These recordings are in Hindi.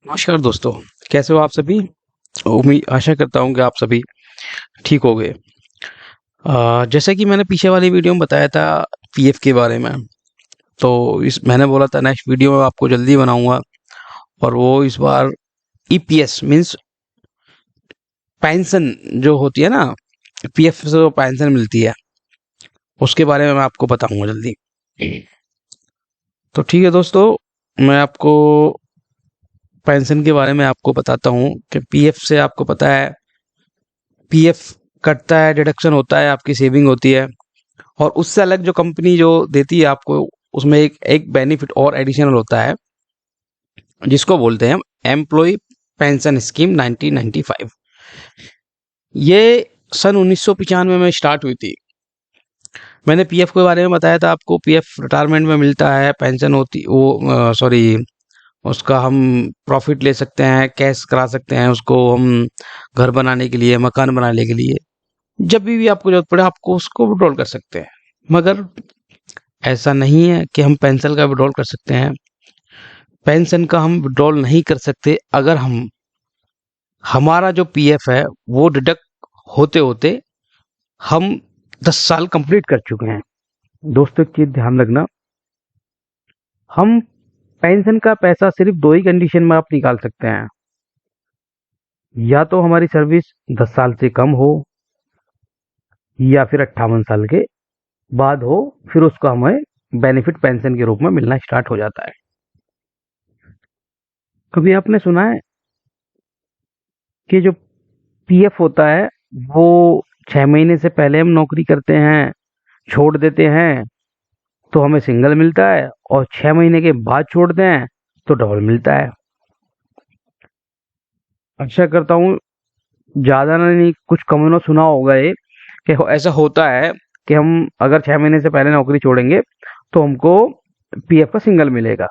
नमस्कार दोस्तों। कैसे हो आप सभी। उम्मीद आशा करता हूँ कि आप सभी ठीक हो गए। जैसे कि मैंने पीछे वाली वीडियो में बताया था पीएफ के बारे में, तो इस मैंने बोला था नेक्स्ट वीडियो में आपको जल्दी बनाऊंगा। और वो इस बार ईपीएस मींस पेंशन जो होती है ना, पीएफ से जो पेंशन मिलती है उसके बारे में मैं आपको बताऊंगा जल्दी। तो ठीक है दोस्तों, मैं आपको पेंशन के बारे में आपको बताता हूँ कि पीएफ से आपको पता है, पीएफ कटता है, डिडक्शन होता है, आपकी सेविंग होती है। और उससे अलग जो कंपनी जो देती है आपको, उसमें एक एक बेनिफिट और एडिशनल होता है, जिसको बोलते हैं हम एम्प्लॉय पेंशन स्कीम 1995। ये सन 1995 में स्टार्ट हुई थी। मैंने पीएफ के बारे में बताया था आपको, पीएफ रिटायरमेंट में मिलता है, पेंशन होती वो सॉरी उसका हम प्रॉफिट ले सकते हैं, कैश करा सकते हैं उसको हम, घर बनाने के लिए, मकान बनाने के लिए। जब भी आपको जरूरत पड़े आपको उसको विड्रॉल कर सकते हैं। मगर ऐसा नहीं है कि हम पेंशन का विड्रॉल कर सकते हैं। पेंशन का हम विड्रॉल नहीं कर सकते अगर हमारा जो पीएफ है वो डिडक्ट होते होते हम 10 साल कंप्लीट कर चुके हैं। दोस्तों एक चीज ध्यान रखना, हम पेंशन का पैसा सिर्फ दो ही कंडीशन में आप निकाल सकते हैं। या तो हमारी सर्विस 10 साल से कम हो, या फिर 58 साल के बाद हो, फिर उसको हमें बेनिफिट पेंशन के रूप में मिलना स्टार्ट हो जाता है। कभी आपने सुना है कि जो पीएफ होता है वो 6 महीने से पहले हम नौकरी करते हैं, छोड़ देते हैं तो हमें सिंगल मिलता है, और 6 महीने के बाद छोड़ते हैं तो डबल मिलता है। आशा करता हूँ ज्यादा नहीं कुछ कम ना सुना होगा ये, कि ऐसा होता है कि हम अगर 6 महीने से पहले नौकरी छोड़ेंगे तो हमको पीएफ का सिंगल मिलेगा।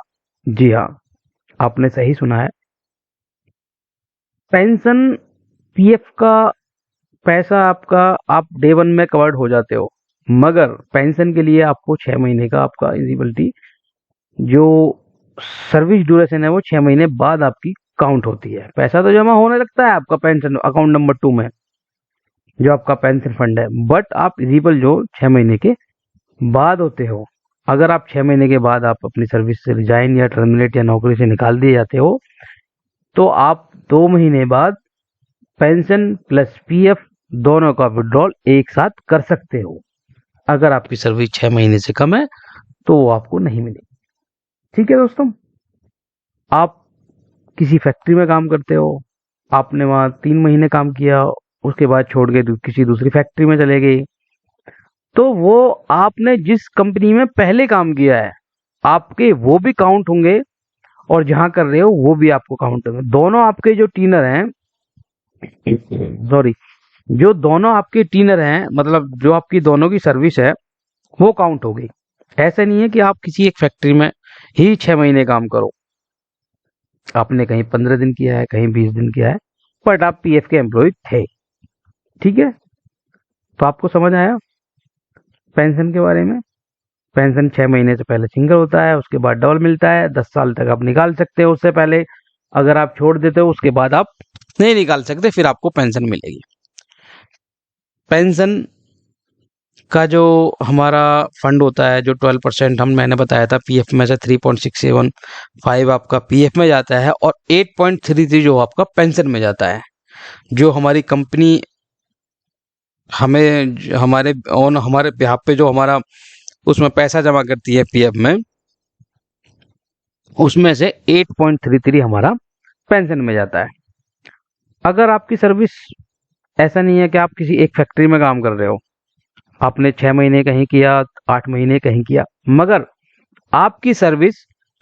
जी हाँ, आपने सही सुना है। पेंशन पीएफ का पैसा आपका, आप डे वन में कवर्ड हो जाते हो, मगर पेंशन के लिए आपको 6 महीने का आपका एलिजिबिलिटी, जो सर्विस ड्यूरेशन है वो 6 महीने बाद आपकी काउंट होती है। पैसा तो जमा होने लगता है आपका पेंशन अकाउंट नंबर 2 में, जो आपका पेंशन फंड है, बट आप एलिजिबल जो 6 महीने के बाद होते हो। अगर आप 6 महीने के बाद आप अपनी सर्विस से रिजाइन या टर्मिनेट या नौकरी से निकाल दिए जाते हो, तो आप 2 महीने बाद पेंशन प्लस पीएफ दोनों का विड्रॉल एक साथ कर सकते हो। अगर आपकी सर्विस 6 महीने से कम है तो वो आपको नहीं मिलेगी। ठीक है दोस्तों, आप किसी फैक्ट्री में काम करते हो, आपने वहां 3 महीने काम किया, उसके बाद छोड़ के किसी दूसरी फैक्ट्री में चले गए, तो वो आपने जिस कंपनी में पहले काम किया है आपके वो भी काउंट होंगे, और जहां कर रहे हो वो भी आपको काउंट होंगे। दोनों आपके जो टीनर हैं, सॉरी, जो दोनों आपके टीनर हैं, मतलब जो आपकी दोनों की सर्विस है वो काउंट होगी। ऐसा नहीं है कि आप किसी एक फैक्ट्री में ही 6 महीने काम करो, आपने कहीं 15 दिन किया है, कहीं 20 दिन किया है, बट आप पीएफ के एम्प्लॉय थे। ठीक है, तो आपको समझ आया पेंशन के बारे में। पेंशन 6 महीने से पहले सिंगल होता है, उसके बाद डबल मिलता है। 10 साल तक आप निकाल सकते हो, उससे पहले अगर आप छोड़ देते हो उसके बाद आप नहीं निकाल सकते, फिर आपको पेंशन मिलेगी। पेंशन का जो हमारा फंड होता है, जो 12% मैंने बताया था पीएफ में से 3.675 आपका पीएफ में जाता है, और 8.33 जो आपका पेंशन में जाता है। जो हमारी कंपनी हमें हमारे बिहाफ पे जो हमारा उसमें पैसा जमा करती है पीएफ में, उसमें से 8.33 हमारा पेंशन में जाता है। अगर आपकी सर्विस, ऐसा नहीं है कि आप किसी एक फैक्ट्री में काम कर रहे हो, आपने 6 महीने कहीं किया, 8 महीने कहीं किया, मगर आपकी सर्विस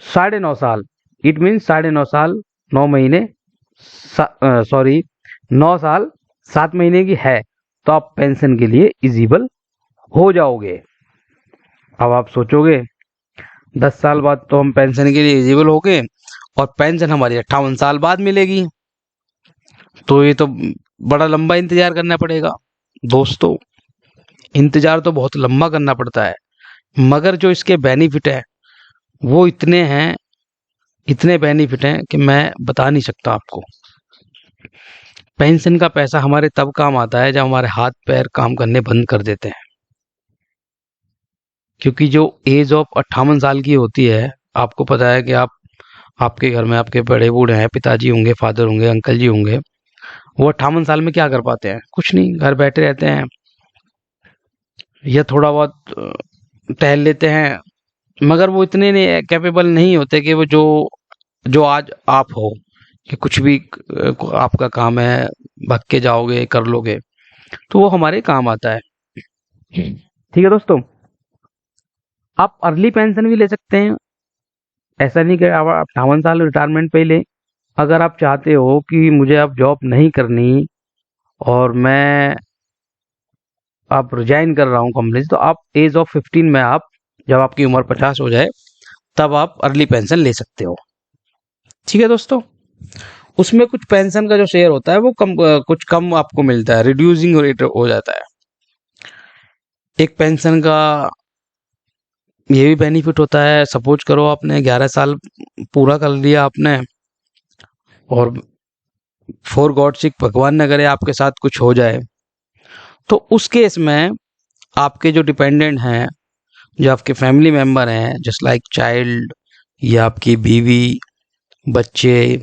9.5 साल, इट मीन 9.5 साल 9 महीने, सॉरी 9 साल 7 महीने की है, तो आप पेंशन के लिए एलिजिबल हो जाओगे। अब आप सोचोगे 10 साल बाद तो हम पेंशन के लिए एलिजिबल हो गए, और पेंशन हमारी 58 साल बाद मिलेगी, तो ये तो बड़ा लंबा इंतजार करना पड़ेगा। दोस्तों इंतजार तो बहुत लंबा करना पड़ता है, मगर जो इसके बेनिफिट है वो इतने हैं इतने बेनिफिट हैं कि मैं बता नहीं सकता आपको। पेंशन का पैसा हमारे तब काम आता है जब हमारे हाथ पैर काम करने बंद कर देते हैं। क्योंकि जो एज ऑफ 58 साल की होती है, आपको पता है कि आपके घर में आपके बड़े बूढ़े हैं, पिताजी होंगे, फादर होंगे, अंकल जी होंगे, वो 58 साल में क्या कर पाते हैं? कुछ नहीं, घर बैठे रहते हैं या थोड़ा बहुत टहल लेते हैं, मगर वो इतने नहीं कैपेबल नहीं होते कि वो जो जो आज आप हो कि कुछ भी आपका काम है, भाग के जाओगे कर लोगे, तो वो हमारे काम आता है। ठीक है दोस्तों, आप अर्ली पेंशन भी ले सकते हैं। ऐसा नहीं कि आप 58 साल रिटायरमेंट पे ही लें। अगर आप चाहते हो कि मुझे अब जॉब नहीं करनी और मैं आप रिजाइन कर रहा हूँ कंपनी से, तो आप एज ऑफ 15 में, आप जब आपकी उम्र 50 हो जाए तब आप अर्ली पेंशन ले सकते हो। ठीक है दोस्तों, उसमें कुछ पेंशन का जो शेयर होता है वो कुछ कम आपको मिलता है, रिड्यूसिंग रेट हो जाता है। एक पेंशन का ये भी बेनिफिट होता है, सपोज करो आपने 11 साल पूरा कर लिया आपने, और फॉर गॉड सिक, भगवान न करे आपके साथ कुछ हो जाए, तो उस केस में आपके जो डिपेंडेंट हैं, जो आपके फैमिली मेंबर हैं, जस्ट लाइक चाइल्ड या आपकी बीवी, बच्चे,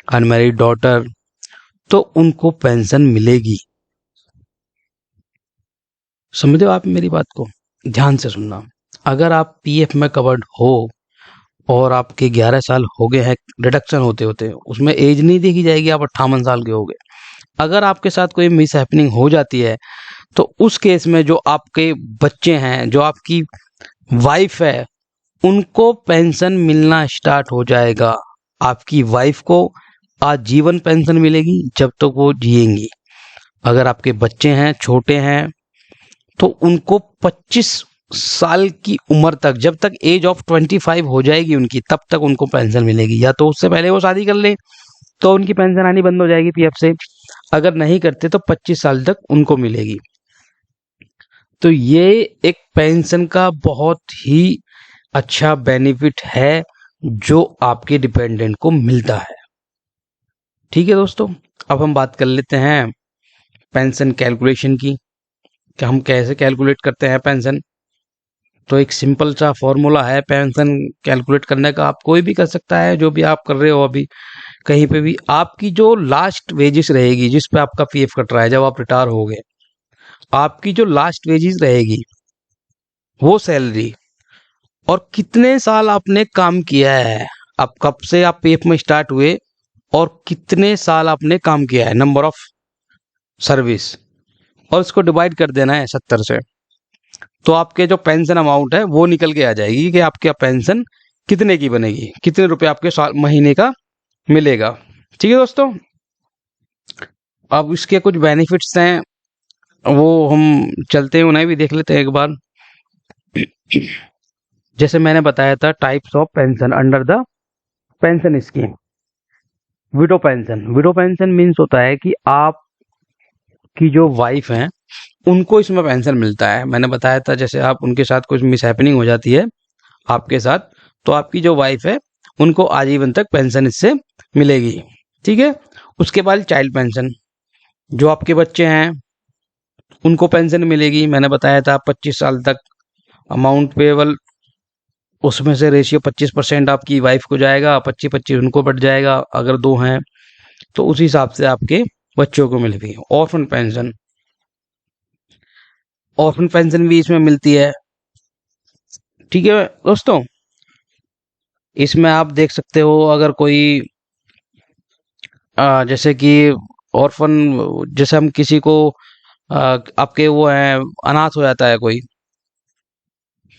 अनमैरिड डॉटर, तो उनको पेंशन मिलेगी। समझे हो आप मेरी बात को? ध्यान से सुनना। अगर आप पीएफ में कवर्ड हो और आपके 11 साल हो गए हैं रिडक्शन होते होते, उसमें एज नहीं देखी जाएगी, आप 58 साल के हो गए। अगर आपके साथ कोई मिस हैपनिंग हो जाती है, तो उस केस में जो आपके बच्चे हैं, जो आपकी वाइफ है, उनको पेंशन मिलना स्टार्ट हो जाएगा। आपकी वाइफ को आजीवन पेंशन मिलेगी जब तक वो जिएंगी। अगर आपके बच्चे हैं, छोटे हैं, तो उनको 25 साल की उम्र तक, जब तक एज ऑफ 25 हो जाएगी उनकी, तब तक उनको पेंशन मिलेगी। या तो उससे पहले वो शादी कर ले तो उनकी पेंशन आनी बंद हो जाएगी पीएफ से, अगर नहीं करते तो 25 साल तक उनको मिलेगी। तो ये एक पेंशन का बहुत ही अच्छा बेनिफिट है जो आपके डिपेंडेंट को मिलता है। ठीक है दोस्तों, अब हम बात कर लेते हैं पेंशन कैलकुलेशन की, कि हम कैसे कैलकुलेट करते हैं पेंशन। तो एक सिंपल सा फॉर्मूला है पेंशन कैलकुलेट करने का, आप कोई भी कर सकता है, जो भी आप कर रहे हो अभी कहीं पे भी। आपकी जो लास्ट वेजिस रहेगी, जिस पे आपका पीएफ कट रहा है जब आप रिटायर हो गए, आपकी जो लास्ट वेजिस रहेगी वो सैलरी, और कितने साल आपने काम किया है, अब कब से आप पीएफ में स्टार्ट हुए और कितने साल आपने काम किया है, नंबर ऑफ सर्विस, और इसको डिवाइड कर देना है 70 से। तो आपके जो पेंशन अमाउंट है वो निकल के आ जाएगी कि आपकी पेंशन कितने की बनेगी, कितने रुपए आपके महीने का मिलेगा। ठीक है दोस्तों, अब इसके कुछ बेनिफिट्स हैं, वो हम चलते हैं उन्हें भी देख लेते हैं एक बार। जैसे मैंने बताया था, types of pension under the pension scheme. Window pension, window pension means होता है कि आपकी जो वाइफ हैं उनको इसमें पेंशन मिलता है। मैंने बताया था, जैसे आप उनके साथ कुछ मिस हैपनिंग हो जाती है आपके साथ, तो आपकी जो वाइफ है उनको आजीवन तक पेंशन इससे मिलेगी। ठीक है, उसके बाद चाइल्ड पेंशन, जो आपके बच्चे हैं उनको पेंशन मिलेगी। मैंने बताया था 25 साल तक अमाउंट पेएबल, उसमें से रेशियो 25% आपकी वाइफ को जाएगा, 25-25 उनको बढ़ जाएगा, अगर दो हैं तो उस हिसाब से आपके बच्चों को मिलेगी। ऑर्फन पेंशन, ऑर्फन पेंशन भी इसमें मिलती है। ठीक है दोस्तों, इसमें आप देख सकते हो, अगर कोई जैसे कि ऑर्फन, जैसे हम किसी को आपके वो है, अनाथ हो जाता है कोई,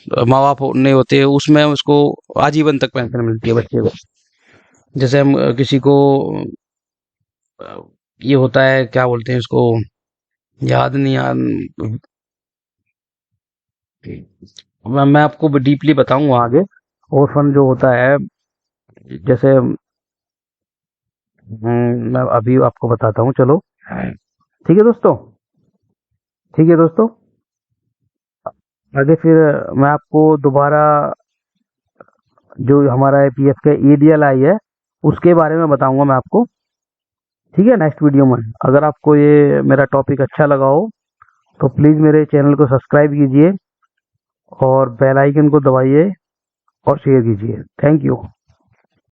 माँ बाप नहीं होते, उसमें उसको आजीवन तक पेंशन मिलती है बच्चे को। जैसे हम किसी को ये होता है, क्या बोलते हैं इसको, याद नहीं यार, मैं आपको डीपली बताऊंगा आगे। ऑर्फन जो होता है, जैसे मैं अभी आपको बताता हूँ, चलो। ठीक है दोस्तों, ठीक है दोस्तों, आगे फिर मैं आपको दोबारा जो हमारा पीएफ का ईडीएल है उसके बारे में बताऊंगा मैं आपको। ठीक है, नेक्स्ट वीडियो में। अगर आपको ये मेरा टॉपिक अच्छा लगा हो तो प्लीज़ मेरे चैनल को सब्सक्राइब कीजिए और बेल आइकन को दबाइए और शेयर कीजिए। Thank you.